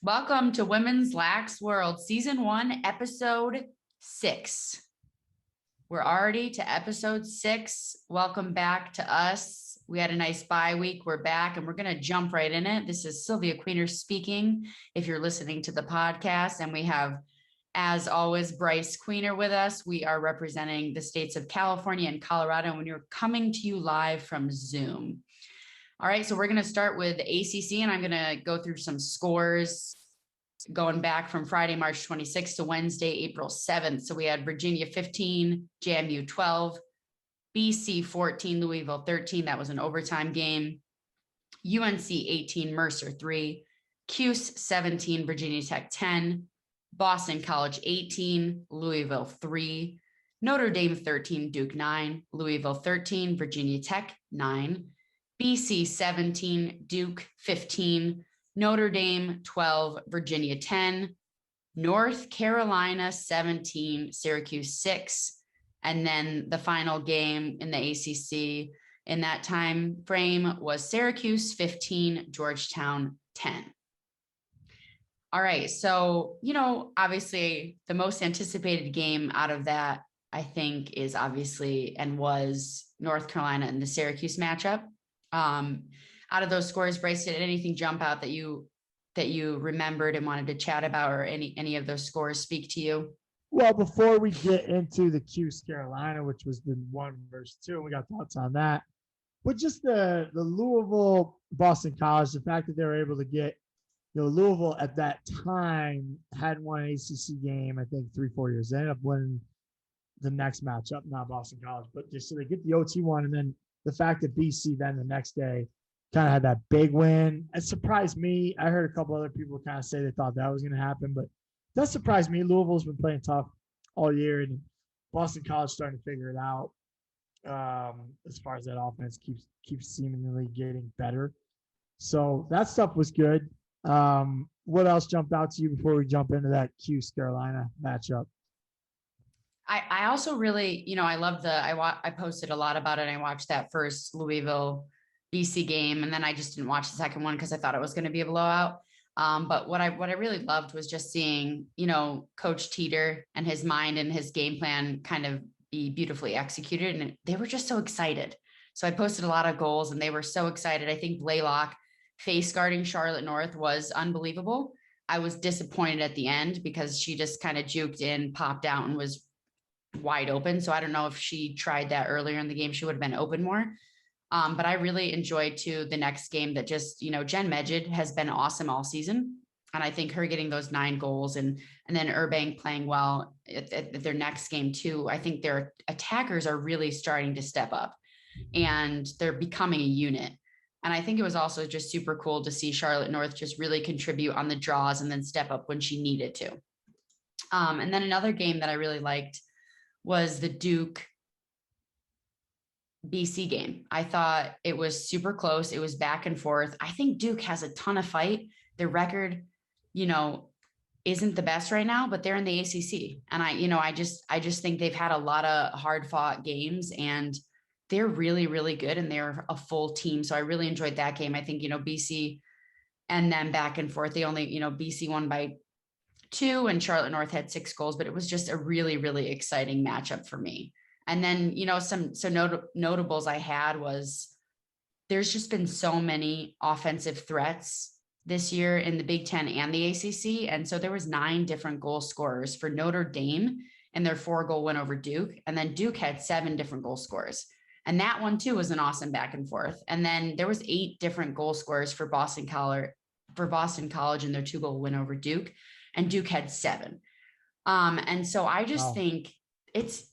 Welcome to Women's Lax World, Season 1, Episode 6. We're already to Episode 6. Welcome back to us. We had a nice bye week. We're back and we're going to jump right in it. This is Sylvia Queener speaking if you're listening to the podcast. And we have, as always, Bryce Queener with us. We are representing the states of California and Colorado, and we're coming to you live from Zoom. All right, so we're going to start with ACC, and I'm going to go through some scores going back from Friday, March 26th to Wednesday, April 7th. So we had Virginia 15, JMU 12, BC 14, Louisville 13. That was an overtime game. UNC 18, Mercer 3, Cuse 17, Virginia Tech 10, Boston College 18, Louisville 3, Notre Dame 13, Duke 9, Louisville 13, Virginia Tech 9, BC 17, Duke 15, Notre Dame 12, Virginia 10, North Carolina 17, Syracuse 6, and then the final game in the ACC in that time frame was Syracuse 15, Georgetown 10. All right, so, obviously the most anticipated game out of that, I think, is obviously and was North Carolina and the Syracuse matchup. Out of those scores, Bryce, did anything jump out that you remembered and wanted to chat about, or any of those scores speak to you? Well, before we get into the Cuse Carolina, which was the 1-2, we got thoughts on that. But just the Louisville Boston College, the fact that they were able to get, Louisville at that time hadn't won an ACC game, I think 3-4 years. They ended up winning the next matchup, not Boston College, but just so they get the OT one, and then the fact that BC then the next day kind of had that big win. It surprised me. I heard a couple other people kind of say they thought that was going to happen, but that surprised me. Louisville's been playing tough all year, and Boston College starting to figure it out. As far as that offense keeps seemingly getting better. So that stuff was good. What else jumped out to you before we jump into that Cuse Carolina matchup? I also really, I love I posted a lot about it. I watched that first Louisville BC game, and then I just didn't watch the second one because I thought it was going to be a blowout. But what I really loved was just seeing, Coach Teeter and his mind and his game plan kind of be beautifully executed. And they were just so excited. So I posted a lot of goals and they were so excited. I think Blaylock face guarding Charlotte North was unbelievable. I was disappointed at the end because she just kind of juked in, popped out, and was wide open. So I don't know if she tried that earlier in the game, she would have been open more. But I really enjoyed too the next game that just, Jen Medjid has been awesome all season. And I think her getting those 9 goals and then Urbank playing well at their next game too. I think their attackers are really starting to step up and they're becoming a unit. And I think it was also just super cool to see Charlotte North just really contribute on the draws and then step up when she needed to. And then another game that I really liked was the Duke BC game. I thought it was super close. It was back and forth. I think Duke has a ton of fight. Their record, isn't the best right now, but they're in the ACC. And I just think they've had a lot of hard fought games and they're really, really good and they're a full team. So I really enjoyed that game. I think, BC and then back and forth, they only, BC won by 2 and Charlotte North had 6 goals, but it was just a really, really exciting matchup for me. And then, some notables I had was there's just been so many offensive threats this year in the Big Ten and the ACC. And so there was 9 different goal scorers for Notre Dame and their 4-goal win over Duke. And then Duke had 7 different goal scorers. And that one too was an awesome back and forth. And then there was 8 different goal scorers for Boston College and their 2-goal win over Duke. And Duke had 7. And so I just think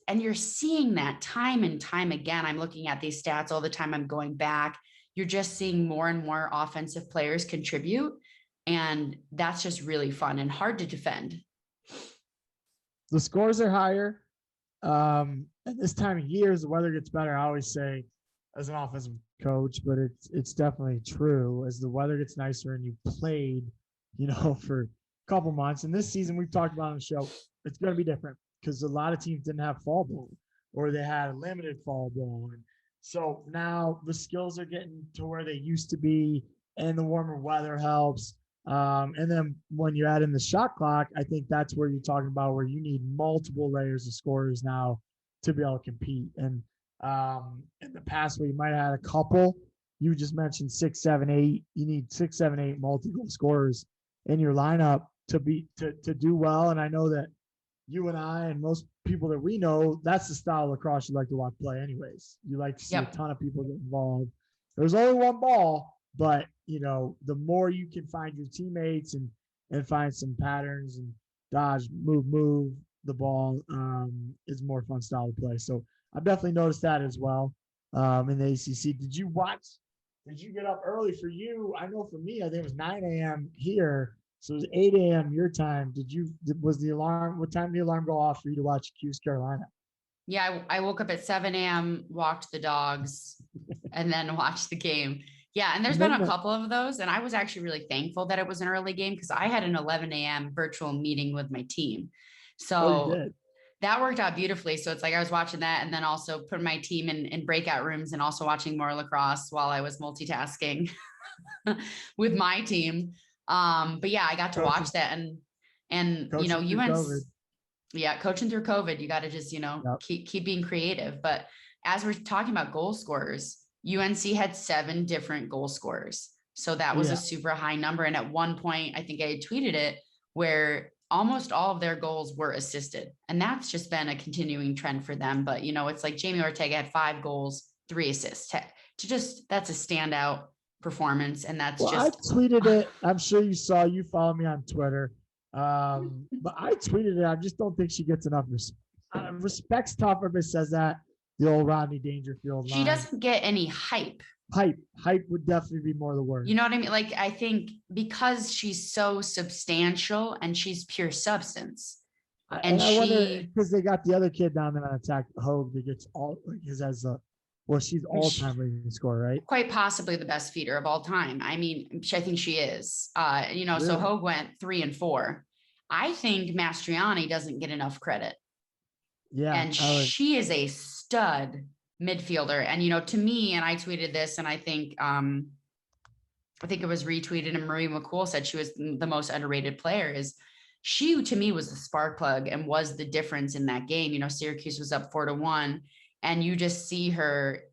and you're seeing that time and time again. I'm looking at these stats all the time. I'm going back. You're just seeing more and more offensive players contribute. And that's just really fun and hard to defend. The scores are higher. At this time of year, as the weather gets better, I always say as an offensive coach, but it's definitely true. As the weather gets nicer and you played, for a couple months. And this season we've talked about on the show, it's going to be different because a lot of teams didn't have fall ball or they had limited fall ball. And so now the skills are getting to where they used to be and the warmer weather helps. And then when you add in the shot clock, I think that's where you're talking about where you need multiple layers of scorers now to be able to compete. And in the past, we might have had a couple. You just mentioned 6, 7, 8. You need 6, 7, 8 multi-goal scorers in your lineup to do well. And I know that you and I and most people that we know, that's the style of lacrosse you like to watch play anyways. You like to see a ton of people get involved. There's only one ball, but the more you can find your teammates and find some patterns and dodge, move the ball, is more fun style to play. So I've definitely noticed that as well in the ACC. Did you get up early for you? I know for me, I think it was 9 a.m. here. So it was 8 a.m. your time. Was the alarm, what time did the alarm go off for you to watch Cuse Carolina? Yeah, I woke up at 7 a.m., walked the dogs, and then watched the game. Yeah, and there's been a couple of those, and I was actually really thankful that it was an early game because I had an 11 a.m. virtual meeting with my team. So that worked out beautifully. So it's like I was watching that and then also putting my team in breakout rooms and also watching more lacrosse while I was multitasking with my team. But yeah, I got to watch that and UNC, coaching through COVID, you got to just, keep being creative. But as we're talking about goal scorers, UNC had 7 different goal scorers. So that was a super high number. And at one point, I think I tweeted it where almost all of their goals were assisted. And that's just been a continuing trend for them. But, it's like Jamie Ortega had 5 goals, 3 assists that's a standout performance. And that's I tweeted it. I'm sure you follow me on Twitter. But I tweeted it. I just don't think she gets enough respect's tough. Everybody says that. The old Rodney Dangerfield line. She doesn't get any hype. Hype would definitely be more the word. You know what I mean? Like, I think because she's so substantial and she's pure substance. And I wonder, because they got the other kid down there on attack, Hogue, that gets she's all-time leading scorer, right? Quite possibly the best feeder of all time. I mean, I think she is. Really? So Hogue went 3 and 4. I think Mastriani doesn't get enough credit. Yeah. And she is a stud midfielder. And, to me, and I tweeted this, and I think it was retweeted, and Marie McCool said she was the most underrated player. She, to me, was the spark plug and was the difference in that game. Syracuse was up 4-1, and you just see her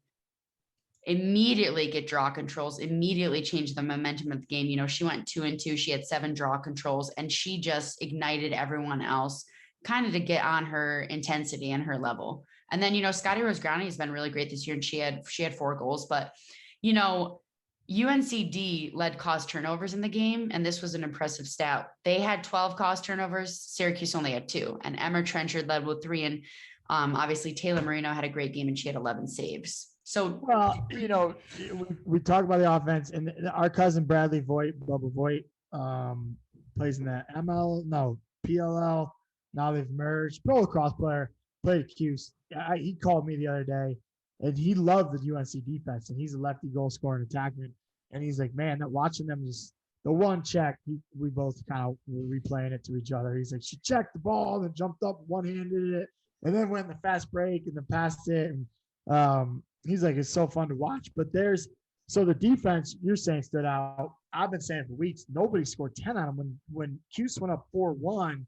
immediately get draw controls, immediately change the momentum of the game. She went 2 and 2. She had 7 draw controls, and she just ignited everyone else kind of to get on her intensity and her level. And then, Scotty Rose-Grani has been really great this year, and she had 4 goals, but, UNCD led caused turnovers in the game. And this was an impressive stat. They had 12 caused turnovers. Syracuse only had 2, and Emma Trenchard led with 3. And obviously Taylor Marino had a great game and she had 11 saves. So, well, we talk about the offense, and our cousin Bradley Voigt, Bubba Voigt, plays in the PLL. Now they've merged. Pro lacrosse player, played at Cuse. He called me the other day, and he loved the UNC defense, and he's a lefty goal scorer and attackman. And he's like, man, watching them just the one check, we both kind of were replaying it to each other. He's like, she checked the ball and jumped up, one-handed it, and then went in the fast break and then passed it. And he's like, it's so fun to watch. But so the defense you're saying stood out. I've been saying for weeks, nobody scored 10 on them. When Cuse went up 4-1,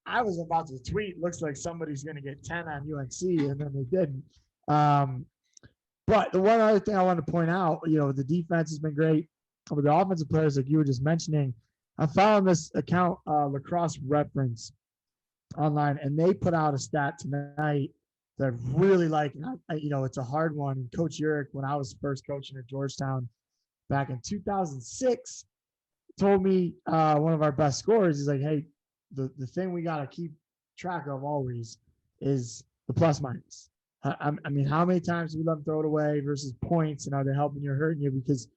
I was about to tweet, looks like somebody's going to get 10 on UNC, and then they didn't. But the one other thing I want to point out, the defense has been great. With the offensive players, like you were just mentioning, I found this account, Lacrosse Reference, online, and they put out a stat tonight that I really like. And it's a hard one. And Coach Urick, when I was first coaching at Georgetown back in 2006, told me one of our best scorers is like, hey, the thing we got to keep track of always is the plus minus. I mean, how many times do we let them throw it away versus points, and are they helping you or hurting you? Because,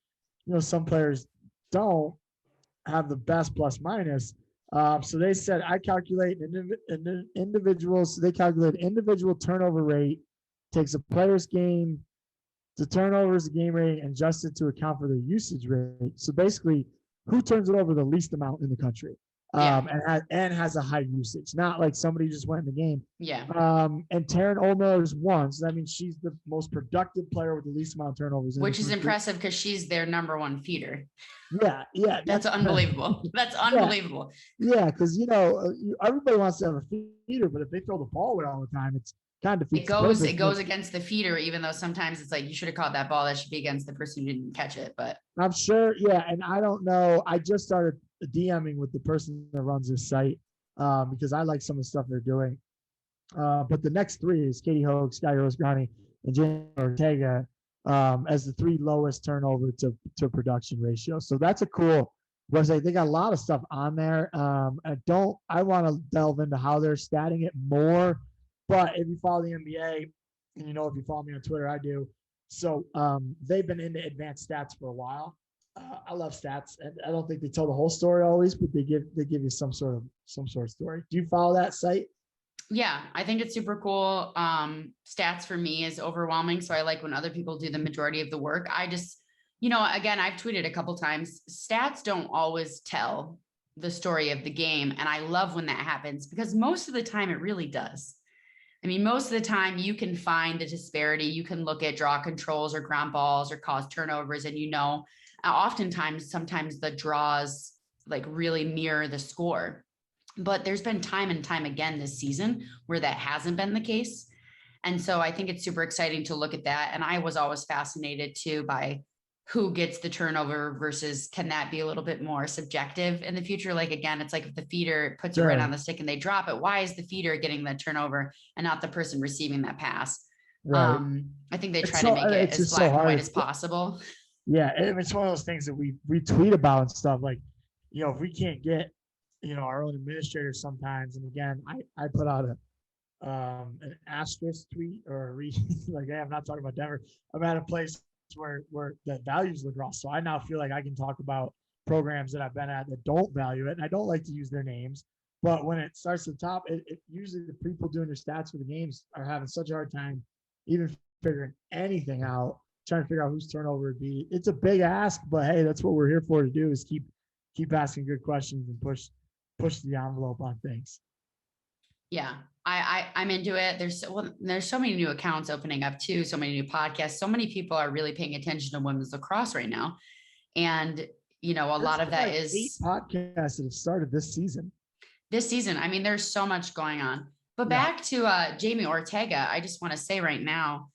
some players don't have the best plus minus. So they said, I calculate they calculate individual turnover rate, takes a player's game, the turnovers, the game rate, and adjusts it to account for the usage rate. So basically, who turns it over the least amount in the country? Yeah. and has a high usage, not like somebody who just went in the game. Yeah. And Taryn Olmer is one, so that means she's the most productive player with the least amount of turnovers. Which is impressive because she's their number one feeder. Yeah, That's unbelievable. That's unbelievable. Yeah, because everybody wants to have a feeder, but if they throw the ball away all the time, it's kind of it goes against the feeder, even though sometimes it's like you should have caught that ball. That should be against the person who didn't catch it. But I'm sure, yeah, and I don't know. I just started DMing with the person that runs this site because I like some of the stuff they're doing. But the next three is Katie Hogue, Sky Rosgrani, and Jen Ortega as the three lowest turnover to production ratio. So that's a cool website. They got a lot of stuff on there. I want to delve into how they're statting it more. But if you follow the NBA, and if you follow me on Twitter, I do. So they've been into advanced stats for a while. I love stats, and I don't think they tell the whole story always, but they give you some sort of story. Do you follow that site? Yeah, I think it's super cool. Stats for me is overwhelming. So I like when other people do the majority of the work. I just, again, I've tweeted a couple times, stats don't always tell the story of the game. And I love when that happens because most of the time it really does. I mean, most of the time you can find the disparity. You can look at draw controls or ground balls or cause turnovers. And oftentimes, sometimes the draws like really mirror the score. But there's been time and time again this season where that hasn't been the case. And so I think it's super exciting to look at that. And I was always fascinated too by who gets the turnover versus can that be a little bit more subjective in the future? Like, again, it's like if the feeder puts it right on the stick and they drop it, why is the feeder getting the turnover and not the person receiving that pass? Right. I think they try to make it as black and white as possible. Yeah. It's one of those things that we tweet about and stuff like, if we can't get, our own administrators sometimes. And again, I put out an asterisk tweet or like, hey, I'm not talking about Denver. I'm at a place where that values lacrosse. So I now feel like I can talk about programs that I've been at that don't value it. And I don't like to use their names, but when it starts at the top, it usually the people doing their stats for the games are having such a hard time even figuring anything out, trying to figure out whose turnover would be. It's a big ask, but hey, that's what we're here for to do is keep asking good questions and push the envelope on things. Yeah, I'm into it. There's so many new accounts opening up too, so many new podcasts. So many people are really paying attention to women's lacrosse right now. And, a lot of that is 8 podcasts that have started this season. I mean, there's so much going on. But back to Jamie Ortega, I just want to say right now,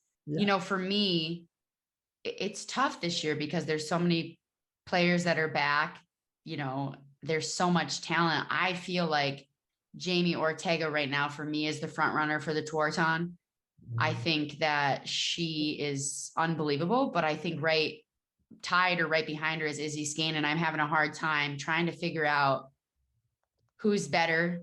for me, it's tough this year because there's so many players that are back, there's so much talent. I feel like Jamie Ortega right now for me is the front runner for the Tewaaraton. I think that she is unbelievable, but I think tied or right behind her is Izzy Skane, and I'm having a hard time trying to figure out who's better.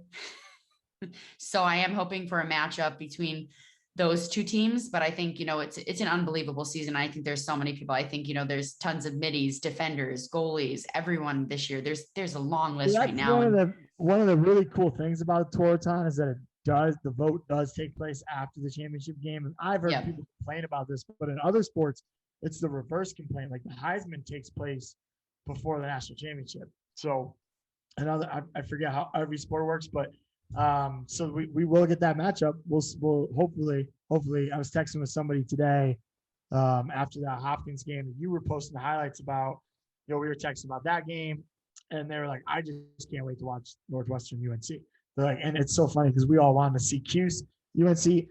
So I am hoping for a matchup between those two teams, but I think, it's an unbelievable season. I think there's so many people. I think, there's tons of middies, defenders, goalies, everyone this year. There's a long list right now. One of the really cool things about Tewaaraton is that the vote does take place after the championship game. And I've heard people complain about this, but in other sports, it's the reverse complaint. Like the Heisman takes place before the national championship. So I forget how every sport works, but so we will get that matchup. We'll hopefully I was texting with somebody today after that Hopkins game that you were posting the highlights about. We were texting about that game and they were like, I just can't wait to watch Northwestern UNC. They're like, and it's so funny because we all wanted to see Cuse UNC.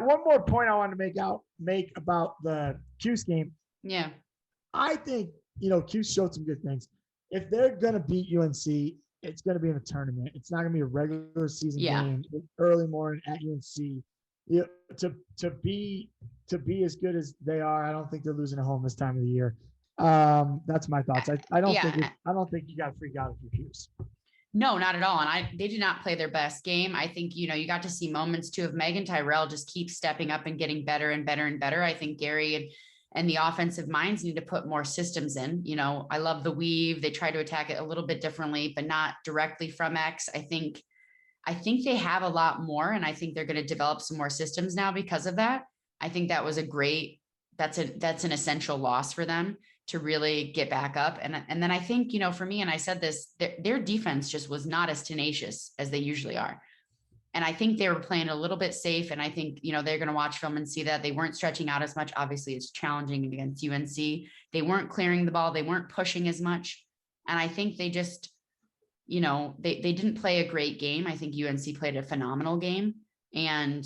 One more point I wanted to make about the Cuse game. Yeah. I think, Cuse showed some good things. If they're going to beat UNC, it's going to be in a tournament. It's not going to be a regular season game early morning at UNC. To be as good as they are, I don't think they're losing at home this time of the year. That's my thoughts. I don't think you got to freak out if you Cuse. No, not at all. And they did not play their best game. I think, you got to see moments too of Megan Tyrell just keep stepping up and getting better and better and better. I think Gary and the offensive minds need to put more systems in. I love the weave. They try to attack it a little bit differently, but not directly from X. I think they have a lot more, and I think they're going to develop some more systems now because of that. I think that was that's an essential loss for them to really get back up. And then I think, you know, for me, and I said this, their defense just was not as tenacious as they usually are. And I think they were playing a little bit safe. And I think, you know, they're going to watch film and see that they weren't stretching out as much. Obviously, it's challenging against UNC. They weren't clearing the ball. They weren't pushing as much. And I think they just, you know, they didn't play a great game. I think UNC played a phenomenal game. And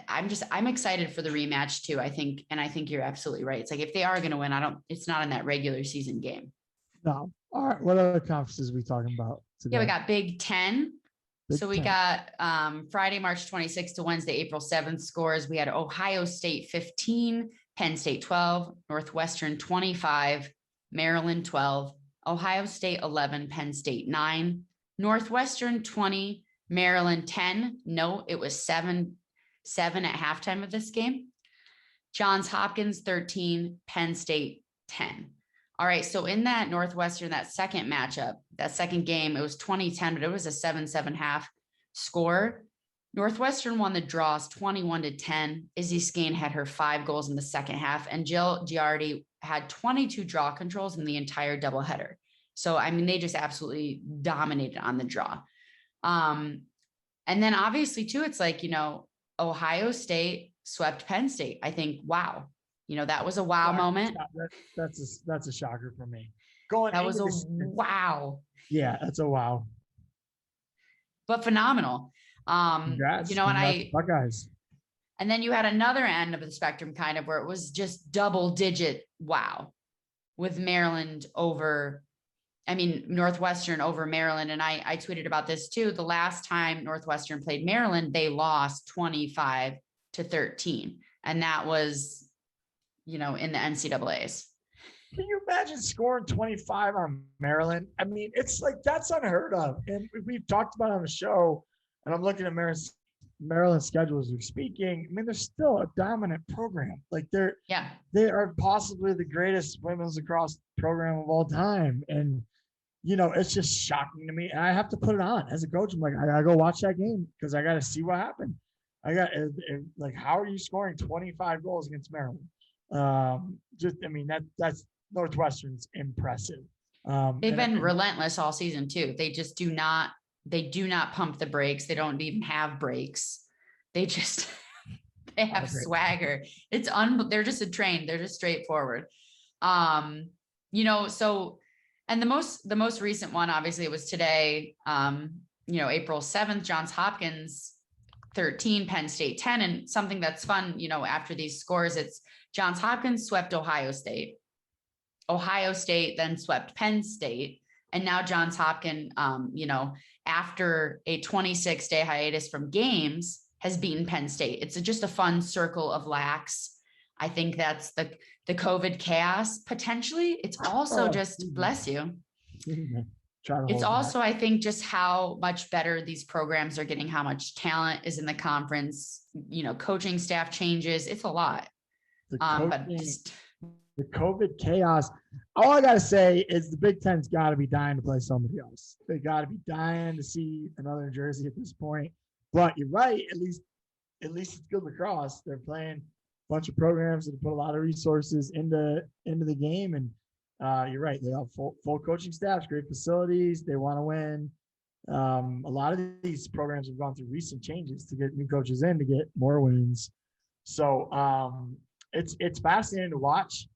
I'm excited for the rematch too. I think you're absolutely right. It's like, if they are going to win, it's not in that regular season game. No. All right. What other conferences are we talking about today? Yeah, we got Big Ten. So we got Friday, March 26th to Wednesday, April 7th scores. We had Ohio State 15, Penn State 12, Northwestern 25, Maryland 12, Ohio State 11, Penn State 9, Northwestern 20, Maryland 10. No, it was 7 at halftime of this game. Johns Hopkins 13, Penn State 10. All right, so in that Northwestern, that second matchup, that second game, it was 20-10, but it was a 7-7 half score. Northwestern won the draws 21-10. Izzy Skane had her 5 goals in the second half, and Jill Giardi had 22 draw controls in the entire doubleheader. So, I mean, they just absolutely dominated on the draw. And then obviously too, it's like, you know, Ohio State swept Penn State. I think, wow. You know, that was a wow moment. That's a shocker for me. That was a wow. Yeah, that's a wow. But phenomenal. Congrats, you know, and Buckeyes. And then you had another end of the spectrum kind of where it was just double digit wow with Maryland Northwestern over Maryland. And I tweeted about this too. The last time Northwestern played Maryland, they lost 25-13. And that was, you know, in the NCAAs. Can you imagine scoring 25 on Maryland? I mean, it's like, that's unheard of. And we've talked about it on the show, and I'm looking at Maryland's schedule as we're speaking. I mean, they're still a dominant program. Like they are possibly the greatest women's lacrosse program of all time. And, you know, it's just shocking to me. And I have to put it on as a coach. I'm like, I gotta go watch that game because I got to see what happened. How are you scoring 25 goals against Maryland? That's Northwestern's impressive. They've been relentless all season too. They just do not pump the brakes. They don't even have brakes. They just, they have swagger. They're just a train. They're just straightforward. You know, so, and the most recent one, obviously it was today, you know, April 7th, Johns Hopkins 13, Penn State 10. And something that's fun, you know, after these scores, it's Johns Hopkins swept Ohio State. Ohio State then swept Penn State. And now Johns Hopkins, you know, after a 26-day hiatus from games, has beaten Penn State. It's just a fun circle of lax. I think that's the COVID chaos. Potentially, it's also bless you. It's also, I think, just how much better these programs are getting, how much talent is in the conference, you know, coaching staff changes. It's a lot. The COVID chaos. All I gotta say is the Big Ten's got to be dying to play somebody else. They got to be dying to see another Jersey at this point. But you're right. At least it's good lacrosse. They're playing a bunch of programs that put a lot of resources into the game, and you're right. They have full coaching staffs, great facilities. They want to win. A lot of these programs have gone through recent changes to get new coaches in to get more wins. So it's fascinating to watch.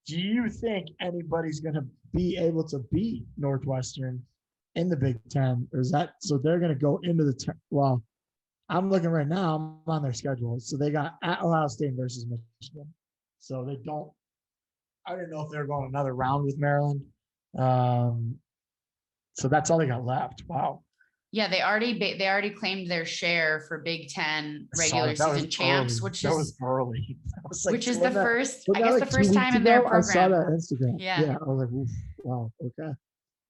Do you think anybody's going to be able to beat Northwestern in the Big Ten, or is that so they're going to go into well? I'm looking right now. I'm on their schedule, so they got at Ohio State versus Michigan. So they don't. I don't know if they're going another round with Maryland. So that's all they got left. Wow. Yeah, they already claimed their share for Big Ten regular season champs, which is early. Which is the first, I guess, the first time in their program. I saw that Instagram. Yeah. I was like, oof, wow, okay.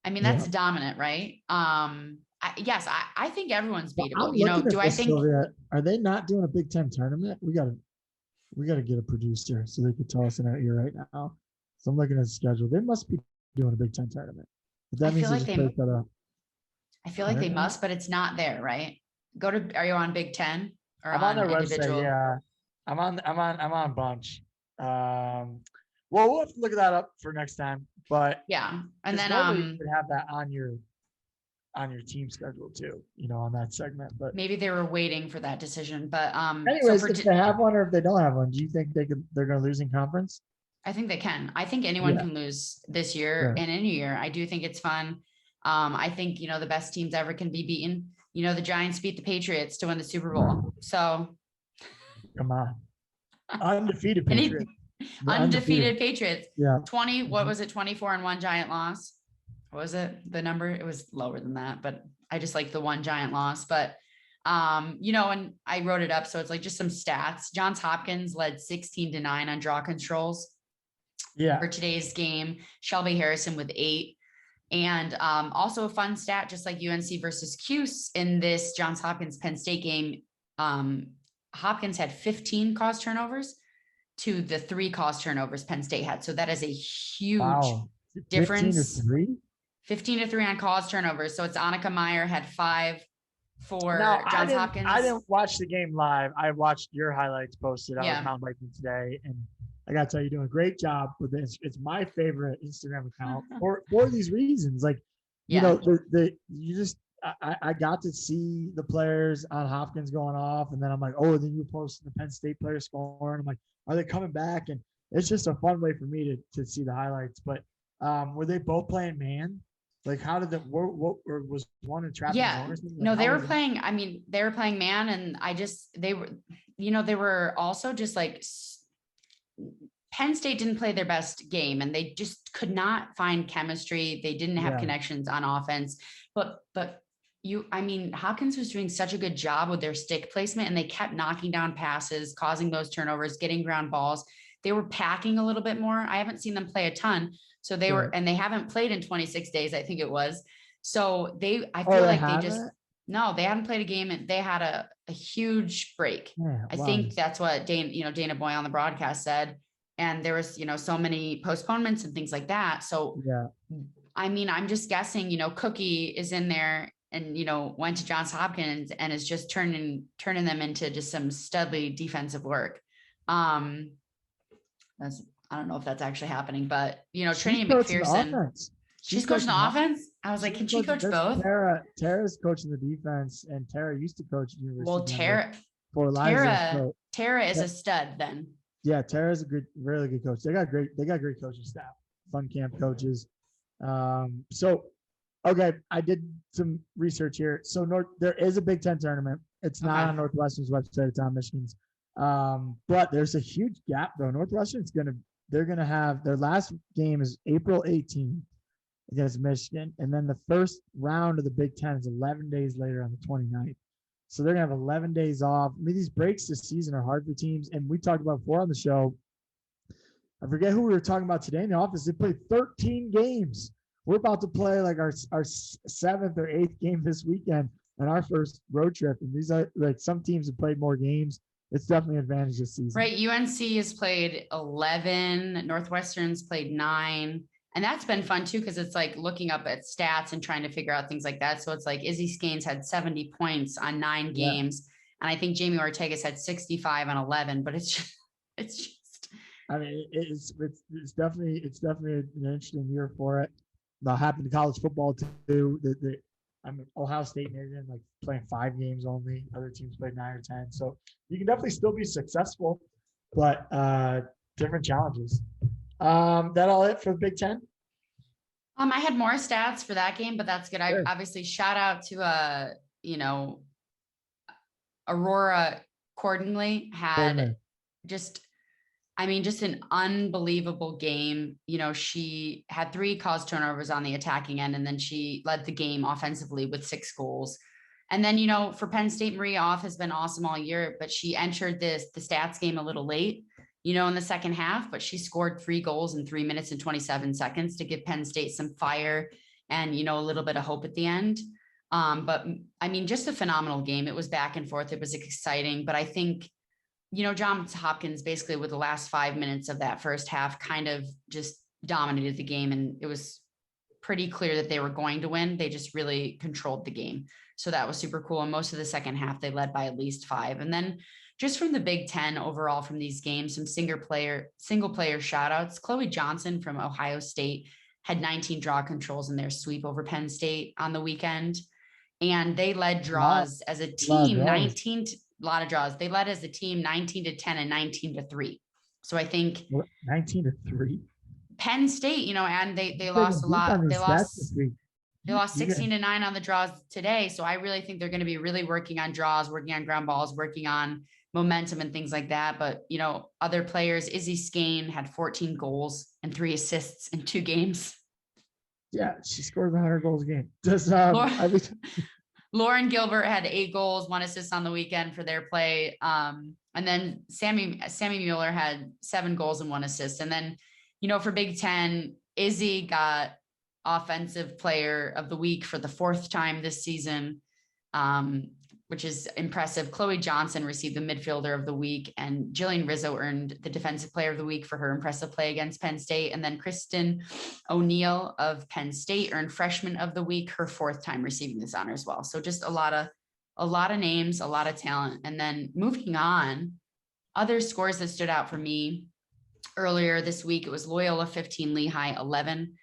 I mean, that's dominant, right? I think everyone's beatable. Sylvia, are they not doing a Big Ten tournament? We gotta get a producer so they could tell us in our ear right now. So I'm looking at the schedule. They must be doing a Big Ten tournament. But that means I feel like they must, but it's not there, right? Are you on Big Ten or I'm on their individual? website? Yeah, I'm on a bunch. Well, we'll have to look that up for next time. But Yeah. And then, normally you would have that on your team schedule too, on that segment. But maybe they were waiting for that decision, but, so anyways, if they have one or if they don't have one, do you think they're going to lose in conference? I think they can. I think anyone Yeah. can lose this year Sure. and any year. I do think it's fun. I think, the best teams ever can be beaten. The Giants beat the Patriots to win the Super Bowl. So Come on. Undefeated any Patriots. undefeated Patriots. Yeah. 20, what was it? 24 and one giant loss. What was it? The number? It was lower than that, but I just like the one giant loss. But and I wrote it up. So it's like just some stats. Johns Hopkins led 16-9 on draw controls. Yeah. For today's game. Shelby Harrison with 8. And also a fun stat, just like UNC versus Cuse in this Johns Hopkins Penn State game, Hopkins had 15 caused turnovers to the 3 caused turnovers Penn State had. So that is a huge difference. 15-3 on caused turnovers. So it's Annika Meyer had 5 for Johns Hopkins. I didn't watch the game live. I watched your highlights posted. I was mountain biking today, and I got to tell you, doing a great job with this. It's my favorite Instagram account for these reasons. Like, you got to see the players on Hopkins going off, and then I'm like, oh, then you posted the Penn State players scoring. I'm like, are they coming back? And it's just a fun way for me to see the highlights. But were they both playing man? Like, how did what was one in traffic? Yeah, no, they were playing. I mean, they were playing man, and they were also just like. Penn State didn't play their best game and they just could not find chemistry. They didn't have connections on offense, but Hopkins was doing such a good job with their stick placement and they kept knocking down passes, causing those turnovers, getting ground balls. They were packing a little bit more. I haven't seen them play a ton. So they were, and they haven't played in 26 days, I think it was. So I feel like they hadn't played a game and they had a huge break. Yeah, I think that's what Dana Boy on the broadcast said. And there was, so many postponements and things like that. So, I'm just guessing, Cookie is in there and, went to Johns Hopkins and is just turning them into just some studly defensive work. I don't know if that's actually happening, but, Trinity McPherson. She's coaching the offense. I was like, can she coach both? Tara's coaching the defense, and Tara used to coach at University. Well, Tara is a stud then. Yeah, Tara's a really good coach. They got great coaching staff, fun camp coaches. Okay, I did some research here. So there is a Big Ten tournament. It's not on Northwestern's website. It's on Michigan's. But there's a huge gap though. They're gonna have their last game is April 18th against Michigan, and then the first round of the Big Ten is 11 days later on the 29th. So they're going to have 11 days off. I mean, these breaks this season are hard for teams. And we talked about before on the show. I forget who we were talking about today in the office. They played 13 games. We're about to play like our 7th or 8th game this weekend on our first road trip. And these are like some teams have played more games. It's definitely an advantage this season. Right. UNC has played 11. Northwestern's played 9. And that's been fun too, because it's like looking up at stats and trying to figure out things like that. So it's like Izzy Scanes had 70 points on 9 games. And I think Jamie Ortegas had 65 on 11, but it's just, I mean, it's definitely an interesting year for it. That happened to college football too. Ohio State and like playing 5 games only. Other teams played 9 or 10. So you can definitely still be successful, but different challenges. That all it for the Big Ten? I had more stats for that game, but that's good. Sure. I obviously shout out to Aurora Cordingley had just an unbelievable game. She had 3 caused turnovers on the attacking end, and then she led the game offensively with 6 goals. And then, for Penn State, Maria Off has been awesome all year, but she entered the stats game a little late, in the second half, but she scored 3 goals in 3 minutes and 27 seconds to give Penn State some fire and, a little bit of hope at the end. But just a phenomenal game. It was back and forth. It was exciting, but I think, Johns Hopkins basically with the last 5 minutes of that first half kind of just dominated the game. And it was pretty clear that they were going to win. They just really controlled the game. So that was super cool. And most of the second half, they led by at least 5. And then just from the Big Ten overall from these games, some single player shout outs. Chloe Johnson from Ohio State had 19 draw controls in their sweep over Penn State on the weekend. And they led draws as a team, 19, a lot of draws. They led as a team 19-10 and 19-3. So I think 19-3. Penn State, and they lost a lot. They lost 16-9 on the draws today. So I really think they're going to be really working on draws, working on ground balls, working on momentum and things like that. But, other players, Izzy Skane had 14 goals and 3 assists in 2 games. Yeah, she scored 100 goals a game. Lauren Gilbert had 8 goals, 1 assist on the weekend for their play. And then Sammy Mueller had 7 goals and 1 assist. And then, for Big Ten, Izzy got offensive player of the week for the 4th time this season, which is impressive. Chloe Johnson received the midfielder of the week, and Jillian Rizzo earned the defensive player of the week for her impressive play against Penn State. And then Kristen O'Neill of Penn State earned freshman of the week, her 4th time receiving this honor as well. So just a lot of names, a lot of talent. And then moving on, other scores that stood out for me earlier this week, it was Loyola 15, Lehigh 11.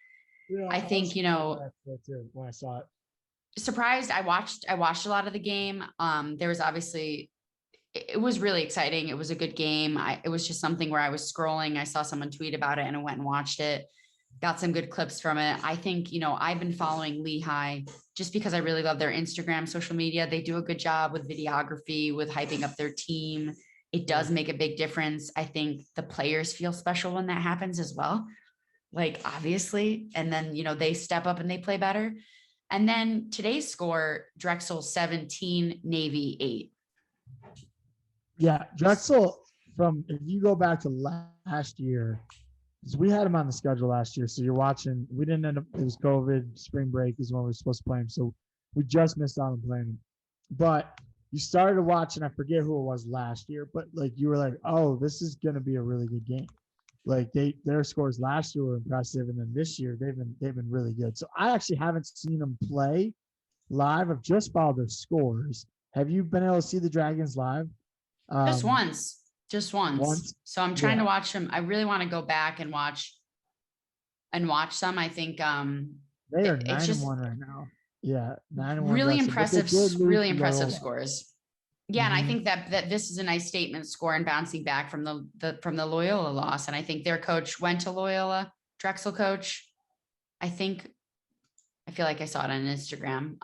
Yeah, I think, when I saw it. Surprised. I watched a lot of the game. There was obviously, it was really exciting. It was a good game. It was just something where I was scrolling. I saw someone tweet about it and I went and watched it. Got some good clips from it. I think, I've been following Lehigh just because I really love their Instagram, social media. They do a good job with videography, with hyping up their team. It does make a big difference. I think the players feel special when that happens as well. Like, obviously, and then, they step up and they play better. And then today's score, Drexel 17, Navy 8. Yeah, Drexel, if you go back to last year, because we had them on the schedule last year. So you're watching, we didn't end up, it was COVID, spring break is when we were supposed to play them. So we just missed out on playing them. But you started watching, I forget who it was last year, but you were like, oh, this is going to be a really good game. Their scores last year were impressive, and then this year they've been really good. So I actually haven't seen them play live. I've just followed their scores. Have you been able to see the Dragons live? Just once. So I'm trying to watch them. I really want to go back and watch some. I think they are 9-1 right now. Yeah, 9-1. Really impressive scores. Yeah, and I think that this is a nice statement score and bouncing back from the Loyola loss. And I think their coach went to Loyola, Drexel coach. I feel like I saw it on Instagram.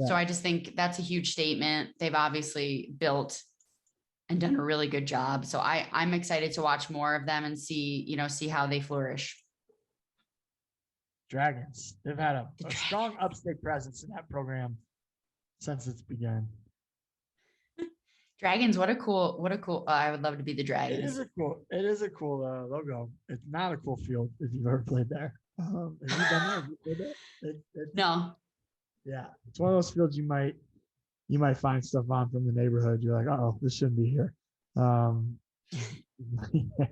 So I just think that's a huge statement. They've obviously built and done a really good job. So I'm excited to watch more of them and see how they flourish. Dragons. They've had a strong upstate presence in that program since it's begun. Dragons, what a cool, I would love to be the Dragons. It is a cool logo. It's not a cool field if you've ever played there. Have you done that? Have you played there? No. Yeah. It's one of those fields you might find stuff on from the neighborhood. You're like, oh, this shouldn't be here.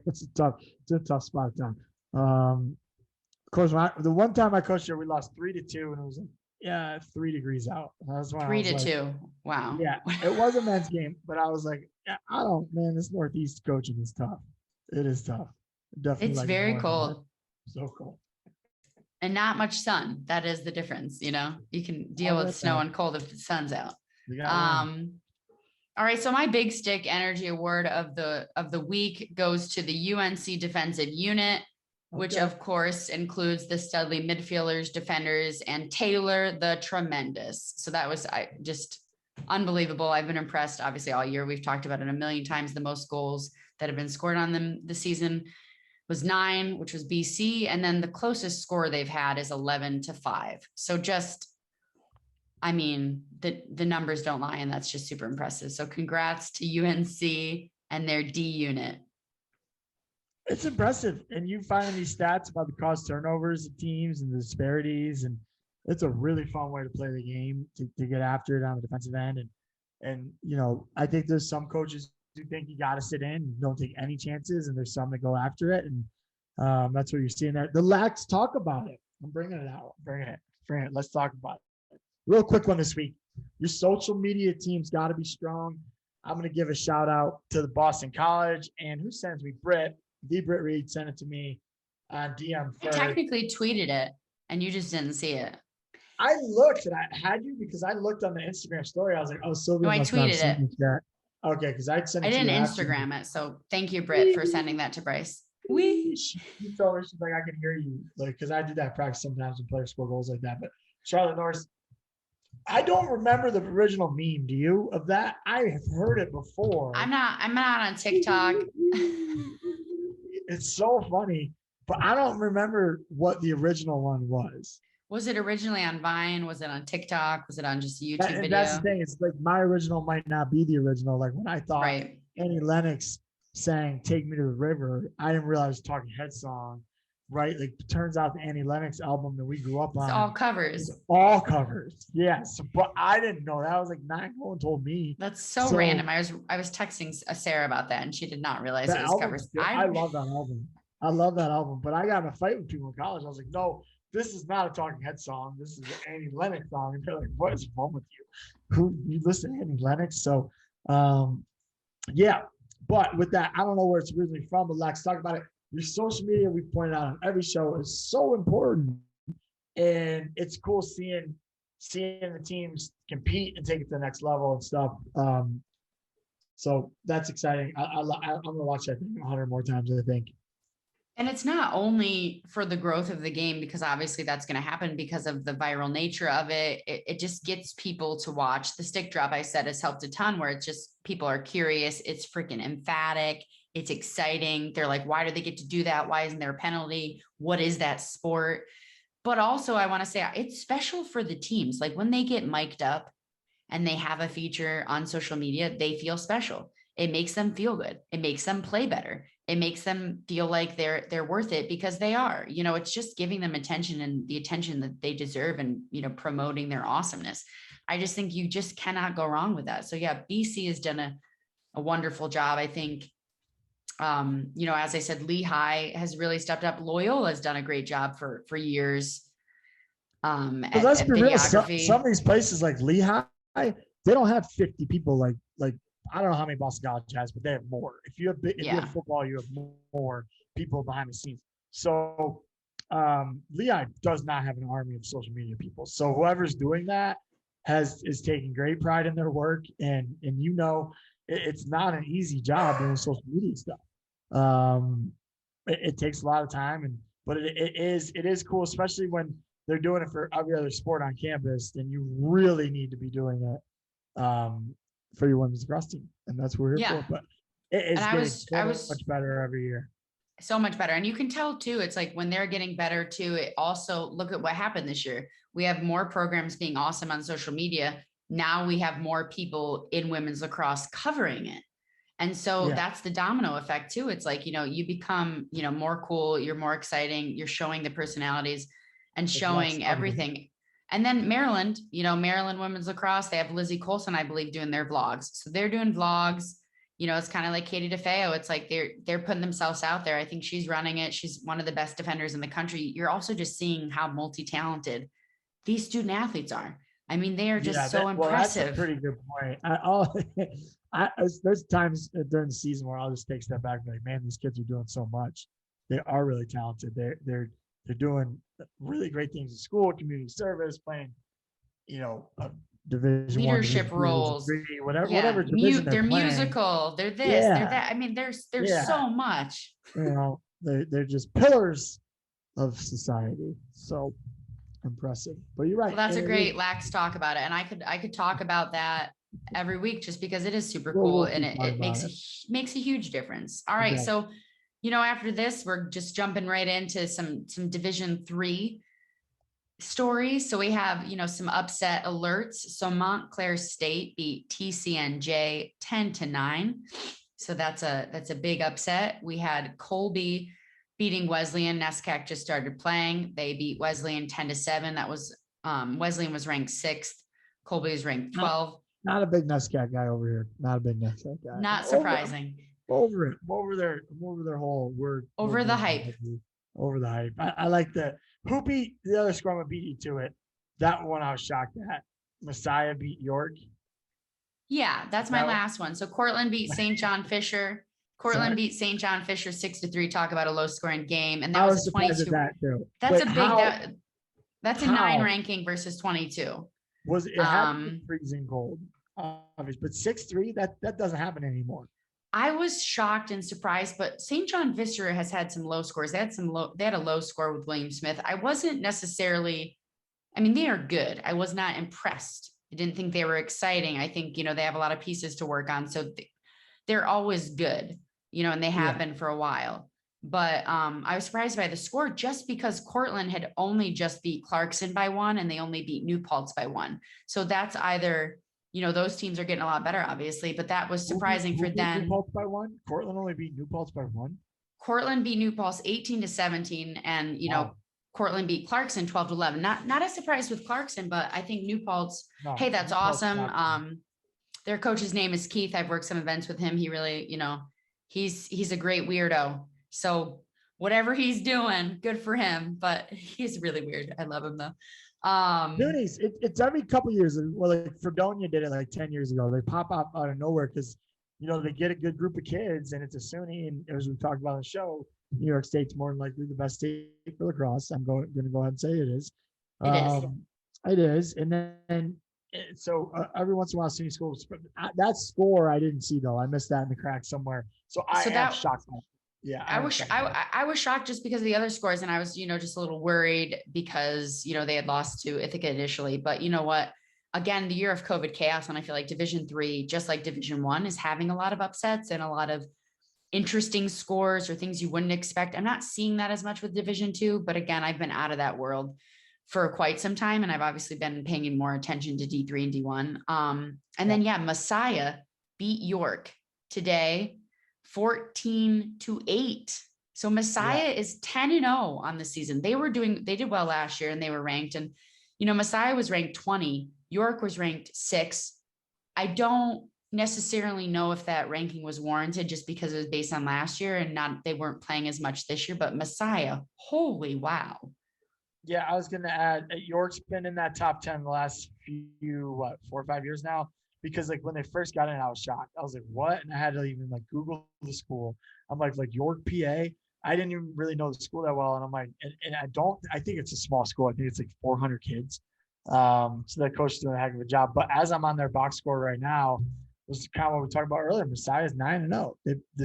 It's a tough spot down. Of course, the one time I coached there, we lost 3-2, and it was 3 degrees out. That's why 3-2. Wow. Yeah, it was a men's game, but I was like, man, this Northeast coaching is tough. It is tough. Definitely. It's very cold. So cold. And not much sun. That is the difference. You can deal with snow and cold if the sun's out. All right. So my big stick energy award of the week goes to the UNC defensive unit, which of course includes the Studley midfielders, defenders, and Taylor the Tremendous. So that was just unbelievable. I've been impressed, obviously, all year. We've talked about it a million times. The most goals that have been scored on them this season was 9, which was BC. And then the closest score they've had is 11-5. So the numbers don't lie, and that's just super impressive. So congrats to UNC and their D unit. It's impressive. And you finding these stats about the cause turnovers of teams and the disparities. And it's a really fun way to play the game, to get after it on the defensive end. And I think there's some coaches who think you got to sit in and don't take any chances. And there's some that go after it. And that's what you're seeing there. The Lax, talk about it. I'm bringing it out. Bring it. Let's talk about it. Real quick one this week. Your social media team's got to be strong. I'm going to give a shout out to the Boston College, and who sends me? Britt Reed sent it to me on DM I first. technically tweeted it and you just didn't see it. I looked and I had you because I looked on the Instagram story. I was like, oh, Sylvia No, I must not have tweeted seen it. this yet. Okay, because I'd sent I it to didn't you after. Instagram it. So thank you, Britt, for sending that to Bryce. She told her, she's like, I can hear you. Like, because I do that practice sometimes when players score goals like that. But Charlotte Norris, I don't remember the original meme. Do you of that? I have heard it before. I'm not on TikTok. It's so funny, but I don't remember what the original one was. Was it originally on Vine? Was it on TikTok? Was it on just a YouTube video? That's the thing. It's like my original might not be the original. Like when I thought Annie Lennox sang "Take Me to the River," I didn't realize Talking Head song. Right? Like it turns out the Annie Lennox album that we grew up on. It's all covers. It's all covers. Yes, but I didn't know that. I was like, no one told me. That's so random. I was texting Sarah about that, and she did not realize it was covers. I love that album. I love that album, but I got in a fight with people in college. I was like, no, this is not a Talking Head song. This is an Annie Lennox song. And they're like, what is wrong with you? Who you listen to Annie Lennox? So, yeah. But with that, I don't know where it's originally from, but let's talk about it. Your social media, we pointed out on every show, is so important, and it's cool seeing the teams compete and take it to the next level and stuff. So that's exciting. I'm gonna watch that thing 100 more times, I think. And it's not only for the growth of the game, because obviously that's going to happen because of the viral nature of it. It just gets people to watch. The stick drop, I said, has helped a ton, where it's just people are curious. It's freaking emphatic. It's exciting. They're like, why do they get to do that? Why isn't there a penalty? What is that sport? But also I want to say it's special for the teams. Like when they get mic'd up and they have a feature on social media, they feel special. It makes them feel good. It makes them play better. It makes them feel like they're worth it, because they are. It's just giving them attention and the attention that they deserve, and promoting their awesomeness. I just think you just cannot go wrong with that. So yeah, BC has done a wonderful job. I think, as I said, Lehigh has really stepped up. Loyola has done a great job for years. Let's be real. Some of these places like Lehigh, they don't have 50 people like I don't know how many Boston College has, but they have more. If you have football, you have more people behind the scenes. So Lehigh does not have an army of social media people. So whoever's doing that is taking great pride in their work, and it's not an easy job doing social media stuff. It takes a lot of time, but it is cool, especially when they're doing it for every other sport on campus. Then you really need to be doing it for your women's lacrosse team, and that's what we're here for. But it is getting so much better every year. So much better. And you can tell too, it's like when they're getting better too, it also, look at what happened this year. We have more programs being awesome on social media. Now we have more people in women's lacrosse covering it. And so that's the domino effect too. It's like, you become, more cool, you're more exciting, you're showing the personalities and showing everything. And then Maryland, Maryland women's lacrosse, they have Lizzie Colson, I believe, doing their vlogs. So they're doing vlogs. It's kind of like Katie DeFeo. It's like they're putting themselves out there. I think she's running it. She's one of the best defenders in the country. You're also just seeing how multi-talented these student athletes are. I mean, they are just so impressive. That's a pretty good point. There's times during the season where I'll just take a step back and be like, man, these kids are doing so much. They are really talented. They're doing really great things in school, community service, playing, division leadership roles, whatever division they're musical, they're this, they're that. I mean, there's so much. They're just pillars of society. So impressive. But you're right. Well, that's a great lax talk about it, and I could talk about that every week just because it is super cool, and it makes a huge difference. All right, so after this, we're just jumping right into some Division III stories. So we have, some upset alerts. So Montclair State beat TCNJ 10-9. So that's a big upset. We had Colby beating Wesleyan. NESCAC just started playing. They beat Wesleyan 10-7. That was Wesleyan was ranked 6th. Colby was ranked 12. Not a big NESCAC guy over here. Not a big NESCAC guy. Not surprising. Over their whole word. Over the hype. Over the hype. I like the who beat the other scrum beat you to it. That one I was shocked at. Messiah beat York. Yeah, that's my No. last one. So Cortland beat St. John Fisher. Cortland Sorry. beat St. John Fisher 6-3. Talk about a low scoring game. And that I was was a surprised at 22. that too. That's But a big that's a 9 how ranking versus 22. was it had to be Um, freezing cold? Obviously, but 6-3, that doesn't happen anymore. I was shocked and surprised, but St. John Fisher has had some low scores. They had a low score with William Smith. I wasn't necessarily, I mean, they are good. I was not impressed. I didn't think they were exciting. I think, they have a lot of pieces to work on. So they're always good, and they have Yeah. been for a while. But I was surprised by the score just because Cortland had only just beat Clarkson by 1 and they only beat New Paltz by 1. So that's either, those teams are getting a lot better, obviously, but that was surprising for Who beat them. New Paltz by 1? Cortland only beat New Paltz by 1. Cortland beat New Paltz 18-17, and Wow. Cortland beat Clarkson 12-11. Not a surprise with Clarkson, but I think New Paltz. No, Hey, that's New Paltz awesome. got Their coach's name is Keith. I've worked some events with him. He really, he's a great weirdo. So whatever he's doing, good for him. But he's really weird. I love him though. Goonies, it's every couple years. Well, like Fredonia did it like 10 years ago. They pop up out of nowhere because they get a good group of kids, and it's a SUNY. And as we talked about on the show, New York State's more than likely the best state for lacrosse. I'm going to go ahead and say it is. It is. It is, and then so every once in a while, SUNY schools. That score I didn't see though. I missed that in the crack somewhere. So I am shocked. Yeah, I was shocked just because of the other scores, and I was, just a little worried because, they had lost to Ithaca initially. But you know what? Again, the year of COVID chaos, and I feel like Division III, just like Division I, is having a lot of upsets and a lot of interesting scores or things you wouldn't expect. I'm not seeing that as much with Division II, but again, I've been out of that world for quite some time, and I've obviously been paying more attention to D3 and D1. And then Messiah beat York today 14-8. So Messiah is 10-0 on the season. They did well last year and they were ranked. And, Messiah was ranked 20. York was ranked 6. I don't necessarily know if that ranking was warranted just because it was based on last year and they weren't playing as much this year, but Messiah, holy wow. Yeah, I was going to add York's been in that top 10 the last few, 4 or 5 years now. Because like when they first got in, I was shocked. I was like, what? And I had to even like Google the school. I'm like York, PA. I didn't even really know the school that well. And I'm like, and I think it's a small school. I think it's like 400 kids. So that coach is doing a heck of a job. But as I'm on their box score right now, this is kind of what we talked about earlier. Messiah's 9-0.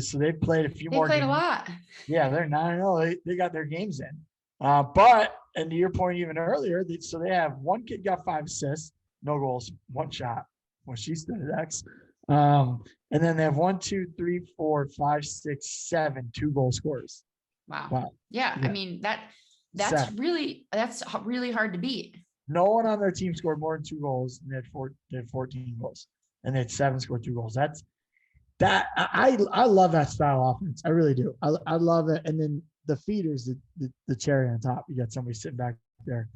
So they've played a few more games. They played a lot. Yeah, they're 9-0. They got their games in. But and to your point even earlier, so they have one kid got 5 assists, no goals, 1 shot. Well, she stood at X. And then they have 1, 2, 3, 4, 5, 6, 7, 2 goal scorers. Wow. Yeah. I mean, that's really hard to beat. No one on their team scored more than 2 goals, and they had 14 goals, and they had 7 scored 2 goals. I love that style of offense. I really do. I love it. And then the feeders, the cherry on top. You got somebody sitting back there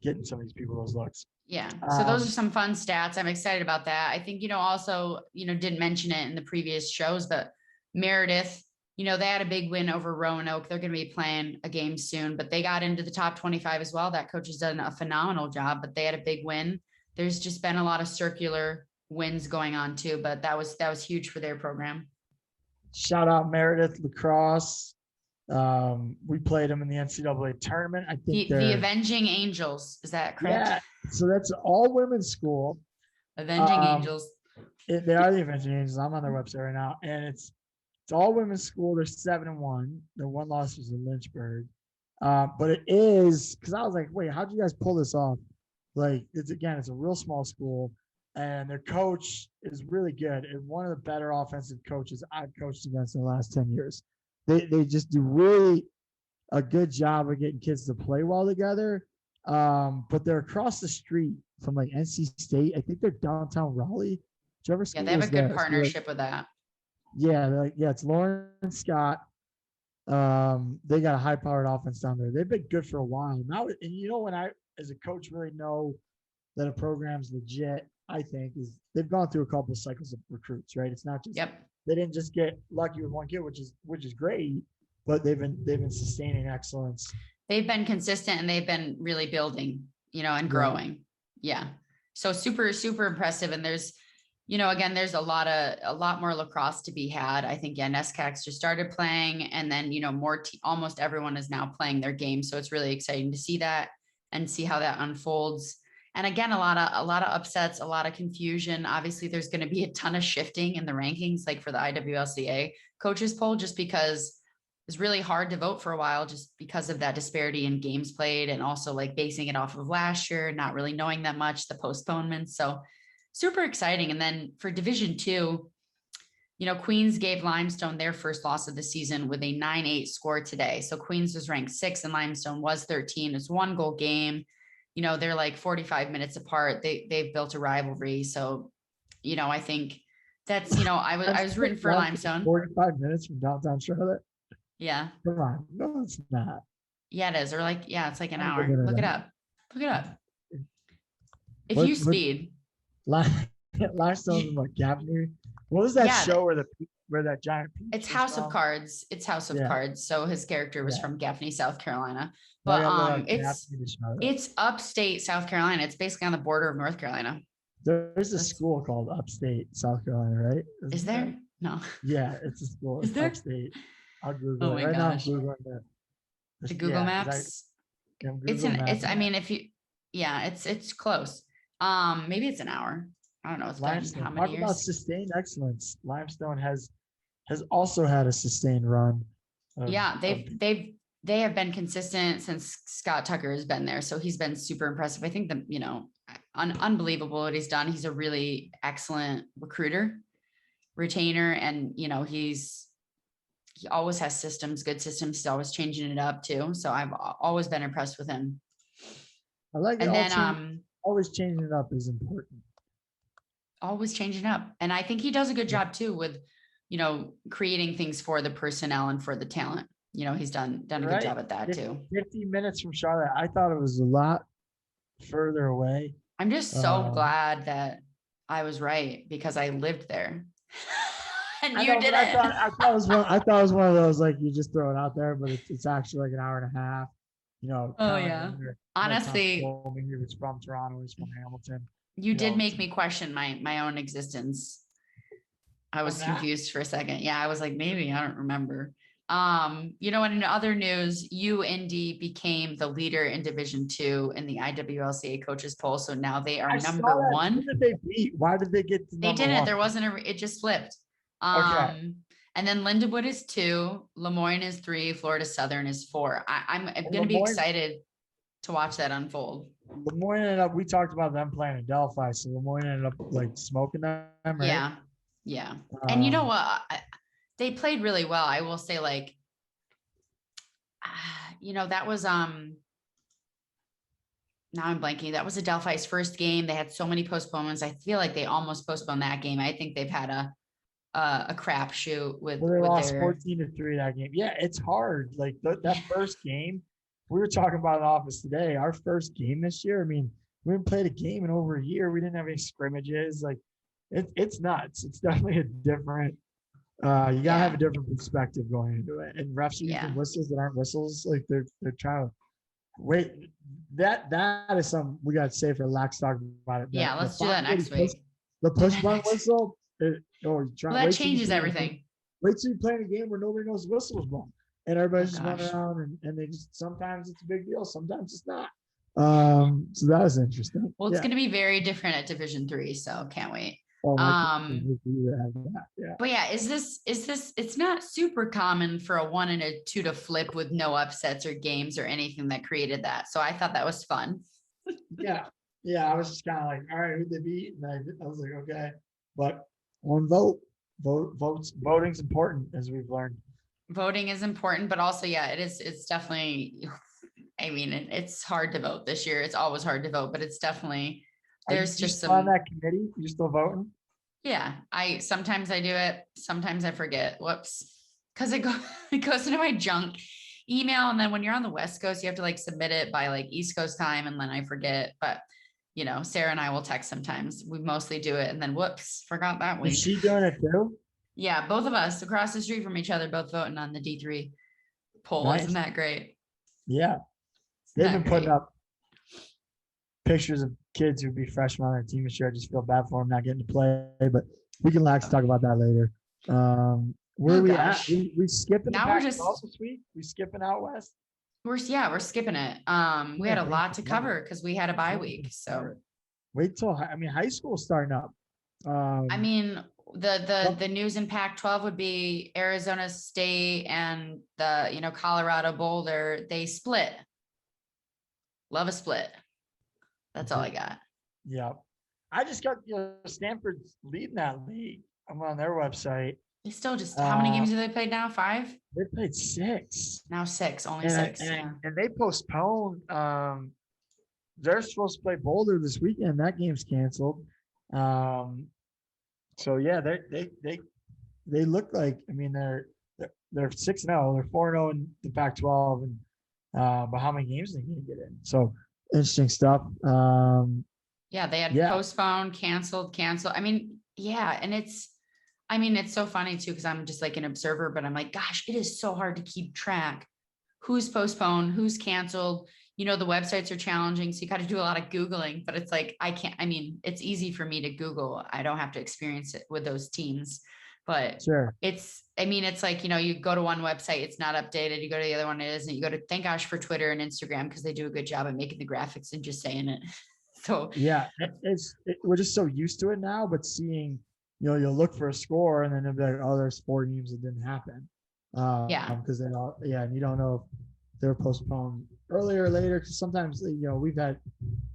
getting some of these people those looks. Yeah. So those are some fun stats. I'm excited about that. I think, also, didn't mention it in the previous shows, but Meredith, they had a big win over Roanoke. They're going to be playing a game soon, but they got into the top 25 as well. That coach has done a phenomenal job, but they had a big win. There's just been a lot of circular wins going on too, but that was huge for their program. Shout out Meredith Lacrosse. We played them in the NCAA tournament. I think the Avenging Angels. Is that correct? Yeah. So that's an all women's school. Avenging Angels. They are the Avenging Angels. I'm on their website right now, and it's all women's school. They're 7-1. Their one loss was in Lynchburg. But it is because I was like, wait, how'd you guys pull this off? Like it's a real small school, and their coach is really good. And one of the better offensive coaches I've coached against in the last 10 years. They just do really a good job of getting kids to play well together. But they're across the street from like NC State. I think they're downtown Raleigh. Whichever school they have a good there. partnership with that. Yeah, it's Lauren Scott. They got a high-powered offense down there. They've been good for a while now. And when I, as a coach, really know that a program's legit, I think is they've gone through a couple of cycles of recruits, right? It's not just they didn't just get lucky with one kid, which is great, but they've been sustaining excellence. They've been consistent and they've been really building, and growing. Yeah. So super, super impressive. And there's, again, there's a lot more lacrosse to be had. I think, yeah, NESCACs just started playing, and then, almost everyone is now playing their game. So it's really exciting to see that and see how that unfolds. And again, a lot of upsets, a lot of confusion. Obviously, there's going to be a ton of shifting in the rankings, like for the IWLCA coaches poll, just because it's really hard to vote for a while, just because of that disparity in games played, and also like basing it off of last year, not really knowing that much, the postponements. So super exciting. And then for Division Two, Queens gave Limestone their first loss of the season with a 9-8 score today. So Queens was ranked 6th and Limestone was 13. It's 1-goal game. They're like 45 minutes apart. They've built a rivalry. So, I think that's, I was rooting for Limestone. 45 minutes from downtown Charlotte. Yeah. Come on. No, it's not. Yeah, it is. Or like, yeah, it's like an hour. Look it up. Look it up. If you speed. Limestone's in what, Gaffney? What was that show where that giant peach? It's House of Cards. It's House of Cards. So his character was from Gaffney, South Carolina. But it's upstate South Carolina. It's basically on the border of North Carolina. There's a school called Upstate South Carolina, right? Is there? No. Yeah, it's a school. Is there? Upstate. I'll Google it. Right gosh. Now I'm Googling the Google Maps. I mean, it's close. Maybe it's an hour. I don't know. It's been how many years? Talk about sustained excellence. Limestone has also had a sustained run. They have been consistent since Scott Tucker has been there. So he's been super impressive. I think unbelievable what he's done. He's a really excellent retainer, and he always has good systems. He's always changing it up too. So I've always been impressed with him. I like it. And then always changing it up is important. Always changing up. And I think he does a good job too with, creating things for the personnel and for the talent. He's done a good job at that too. 50 minutes from Charlotte. I thought it was a lot further away. I'm just so glad that I was right, because I lived there. And you didn't. I thought it was one of those, like, you just throw it out there, but it's actually like an hour and a half. Oh yeah. Honestly, he was from Toronto. He's from Hamilton. You did make me question my own existence. I was confused for a second. Yeah, I was like, maybe I don't remember. In other news, UND became the leader in Division 2 in the IWLCA coaches poll. So now they are number 1. Who did they beat? Why did they get to They didn't. 1? There wasn't it just flipped. Okay. And then Lindenwood is 2, Lemoyne is 3, Florida Southern is 4. I'm going to be excited to watch that unfold. Lemoyne ended up, we talked about them playing in Delphi, so Lemoyne ended up like smoking them, right? Yeah. And you know what? They played really well. I will say, like, that was, now I'm blanking. That was a Delphi's first game. They had so many postponements. I feel like they almost postponed that game. I think they've had a crapshoot with. They lost 14-3 that game. Yeah, it's hard. Like that first game, we were talking about in the office today. Our first game this year. I mean, we haven't played a game in over a year. We didn't have any scrimmages. Like, it's nuts. It's definitely a different. You gotta have a different perspective going into it. And refs are using whistles that aren't whistles. Like they're trying to wait. That is something we gotta say for Lax talk about it. Yeah, let's do that next week. The push button whistle. That changes everything. Wait till you play in a game where nobody knows the whistle is blown, and everybody's just running around, and they just, sometimes it's a big deal, sometimes it's not. So that is interesting. Well, it's going to be very different at Division 3, so can't wait. But yeah, is this it's not super common for a 1 and a 2 to flip with no upsets or games or anything that created that. So I thought that was fun. Yeah, I was just kind of like, all right, who'd they beat? And I was like, okay, but one voting's important, as we've learned. Voting is important, but also, it's definitely, I mean, it's hard to vote this year. It's always hard to vote, but it's definitely, there's just some on that committee. You're still voting? Yeah, sometimes I do it. Sometimes I forget. Whoops, because it goes into my junk email, and then when you're on the West Coast, you have to like submit it by like East Coast time, and then I forget. But Sarah and I will text sometimes. We mostly do it, and then whoops, forgot that week. Is she doing it too? Yeah, both of us across the street from each other, both voting on the D3 poll. Nice. Isn't that great? Yeah, they've been putting up pictures of kids who'd be freshmen on their team this year. I just feel bad for them not getting to play, but we can talk about that later. Where Oh are we at? gosh. We skipping the Now we're Pac-12 just this week? We skipping out west? we're skipping it. We had a lot to cover because we had a bye week. So Wait till high school's starting up. I mean, the news in Pac-12 would be Arizona State and the Colorado Boulder. They split. Love a split. That's all I got. Yeah. I just got Stanford's leading that league. I'm on their website. They still just how many games have they played now? 5? They played 6. Now 6, only 6. And they postponed. They're supposed to play Boulder this weekend. That game's canceled. So yeah, they look like. I mean, they're 6-0. They're 4-0 in the Pac-12, and but how many games are they going to get in? So interesting stuff. Yeah, they had postponed, canceled. I mean, yeah, and it's so funny too because I'm just like an observer, but I'm like, gosh, it is so hard to keep track. Who's postponed? Who's canceled? The websites are challenging, so you got to do a lot of Googling, but it's like, it's easy for me to Google. I don't have to experience it with those teams, but sure. It's like, you go to one website, it's not updated. You go to the other one, it isn't. You go to, thank gosh for Twitter and Instagram, because they do a good job at making the graphics and just saying it. So yeah, we're just so used to it now, but seeing, you'll look for a score and then it'll be like, oh, there's 4 games that didn't happen. Because they all, and you don't know if they're postponed earlier or later, because sometimes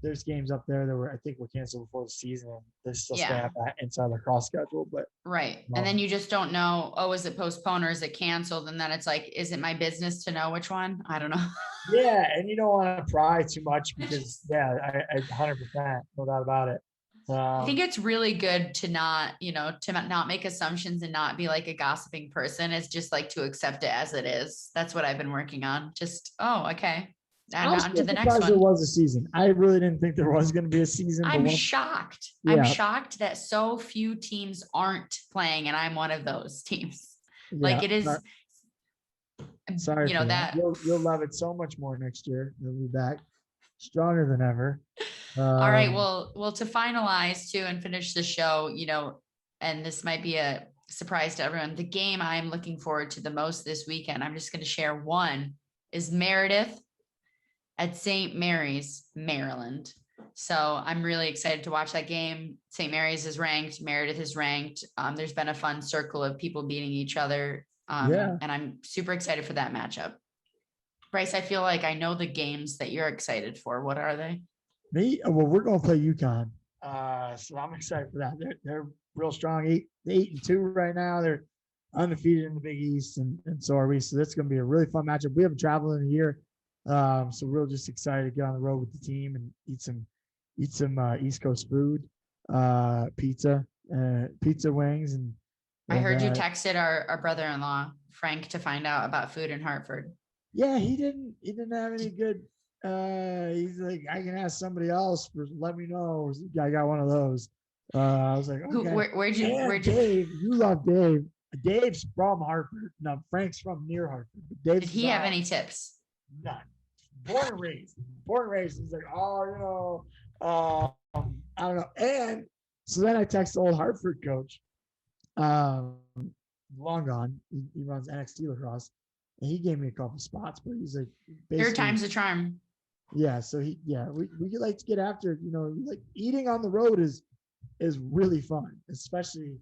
there's games up there that I think were canceled before the season, and they still stay at that inside the cross schedule. But right, and then you just don't know, oh, is it postponed or is it canceled? And then it's like, is it my business to know which one? I don't know. Yeah, and you don't want to pry too much because I 100%, no doubt about it. I think it's really good to not make assumptions and not be like a gossiping person. It's just like to accept it as it is. That's what I've been working on. Just, oh, okay. And on to the next one. There was a season. I really didn't think there was going to be a season. I'm shocked. Yeah. I'm shocked that so few teams aren't playing, and I'm one of those teams. Yeah, like it is. Sorry, that you'll love it so much more next year. You'll be back stronger than ever. All right. Well, to finalize too and finish the show, and this might be a surprise to everyone, the game I'm looking forward to the most this weekend, I'm just going to share one, is Meredith at St. Mary's, Maryland. So I'm really excited to watch that game. St. Mary's is ranked, Meredith is ranked. There's been a fun circle of people beating each other. And I'm super excited for that matchup. Bryce, I feel like I know the games that you're excited for. What are they? Well, we're going to play UConn. So I'm excited for that. They're real strong, 8-2 right now. They're undefeated in the Big East, and so are we. So that's going to be a really fun matchup. We haven't traveled in a year, so we're just excited to get on the road with the team and eat some East Coast food, pizza wings, and I heard you texted our brother-in-law Frank to find out about food in Hartford. Yeah, he didn't have any good. He's like, I can ask somebody else. Let me know. I got one of those. I was like, okay. Where'd you? Dave, you love Dave. Dave's from Hartford. No, Frank's from near Hartford. Did he have any tips? None. Born and raised. He's like, oh, I don't know. And so then I text the old Hartford coach. Long gone. He runs NXT lacrosse. And he gave me a couple spots, but he's like, third time's a charm. Yeah. So we like to get after, like eating on the road is really fun, especially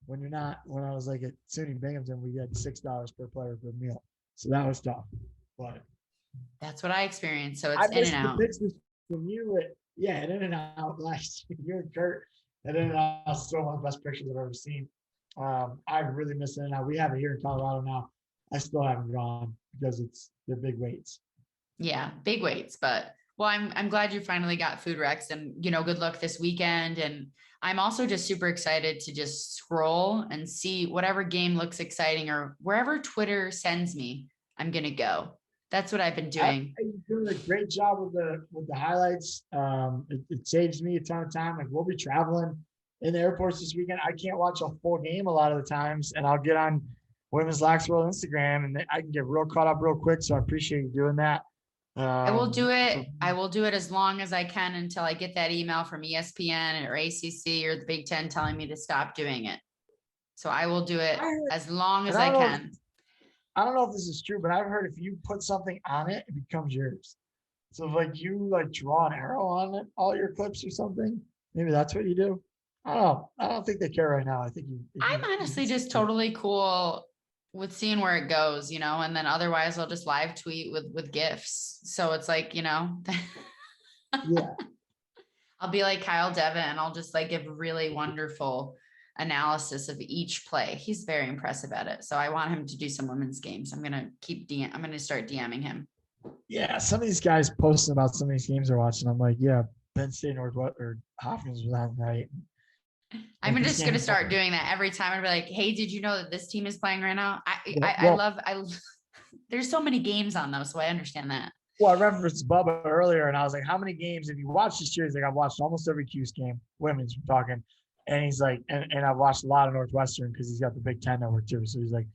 when I was like at SUNY Binghamton, we had $6 per player per meal. So that was tough, but that's what I experienced. So it's In and Out. From you at In and Out last year, you and Kurt at In and Out, still one of the best pictures I've ever seen. I really miss In and Out. We have it here in Colorado now. I still haven't gone because they're big weights. Yeah, big weights. But I'm glad you finally got Food Rex, and good luck this weekend. And I'm also just super excited to just scroll and see whatever game looks exciting, or wherever Twitter sends me, I'm gonna go. That's what I've been doing. You're doing a great job with the highlights. It saves me a ton of time. Like, we'll be traveling in the airports this weekend. I can't watch a full game a lot of the times, and I'll get on Women's Lax World Instagram, and I can get real caught up real quick. So I appreciate you doing that. I will do it. So- I will do it as long as I can until I get that email from ESPN or ACC or the Big Ten telling me to stop doing it. So I will do it I heard- as long as and I I don't know if- can. I don't know if this is true, but I've heard if you put something on it, it becomes yours. So like you like draw an arrow on it, all your clips or something. Maybe that's what you do. I don't know. I don't think they care right now. I think I'm honestly just totally cool with seeing where it goes, and then otherwise I'll just live tweet with GIFs. So it's like, Yeah. I'll be like Kyle Devin and I'll just like give really wonderful analysis of each play. He's very impressive at it. So I want him to do some women's games. I'm going to start DMing him. Yeah. Some of these guys posting about some of these games they're watching. I'm like, yeah, Penn State Northwest or Hopkins was on night. I'm Like, just this going to game- start doing that every time. I'd be like, hey, did you know that this team is playing right now? Yeah, I well- love, there's so many games on those. So I understand that. Well, I referenced Bubba earlier, and I was like, "How many games have you watched this year?" He's like, "I've watched almost every Cuse game, women's we're talking." And he's like, "And I've watched a lot of Northwestern because he's got the Big Ten network too." So he's like,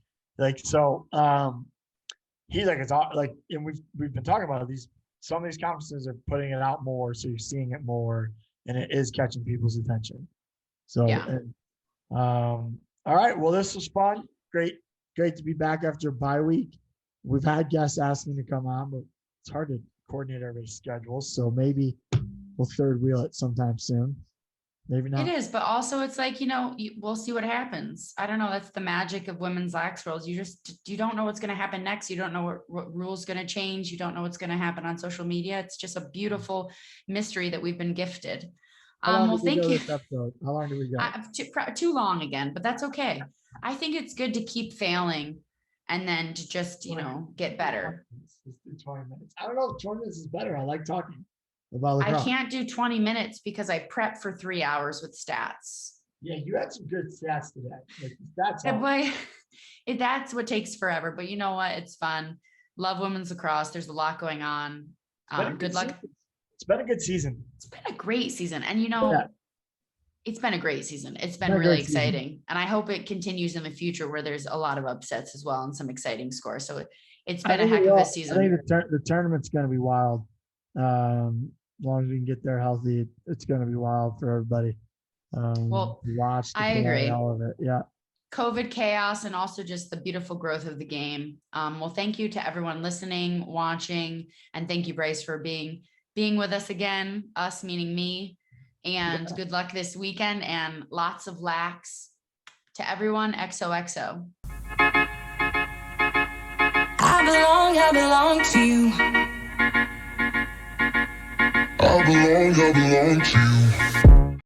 he's like, it's all like, and we've been talking about these. Some of these conferences are putting it out more, so you're seeing it more, and it is catching people's attention. So, Yeah. all right. Well, this was fun. Great to be back after a bye week. We've had guests asking to come on, but it's hard to coordinate everybody's schedules. So maybe we'll third wheel it sometime soon. Maybe not. It is, but also it's like, we'll see what happens. I don't know. That's the magic of women's lax rolls. You don't know what's going to happen next. You don't know what rules going to change. You don't know what's going to happen on social media. It's just a beautiful mystery that we've been gifted. How long Well, did we thank go you. this episode? How long do we go? Too long again, but that's okay. I think it's good to keep failing and then to just, get better. Let's do 20 minutes. I don't know if 20 minutes is better. I like talking about I lacrosse. can't do 20 minutes because I prep for 3 hours with stats. Yeah, you had some good stats today. Like, that's Yeah, all. boy, that's what takes forever. But you know what? It's fun. Love women's lacrosse. There's a lot going on. It's been a Good luck. season. It's been a good season. It's been a great season. And Yeah. it's been a great season. It's been Been a really great season. exciting. And I hope it continues in the future where there's a lot of upsets as well and some exciting scores. So it's I been a think heck it of will. a I season. think the tournament's going to be wild. As long as we can get there healthy, it's going to be wild for everybody. Well, to watch, to I play, agree. all of it. Yeah. COVID chaos and also just the beautiful growth of the game. Well, thank you to everyone listening, watching, and thank you, Bryce, for being with us again, us meaning me, and good luck this weekend and lots of lax to everyone. XOXO. I belong to you. I belong to you.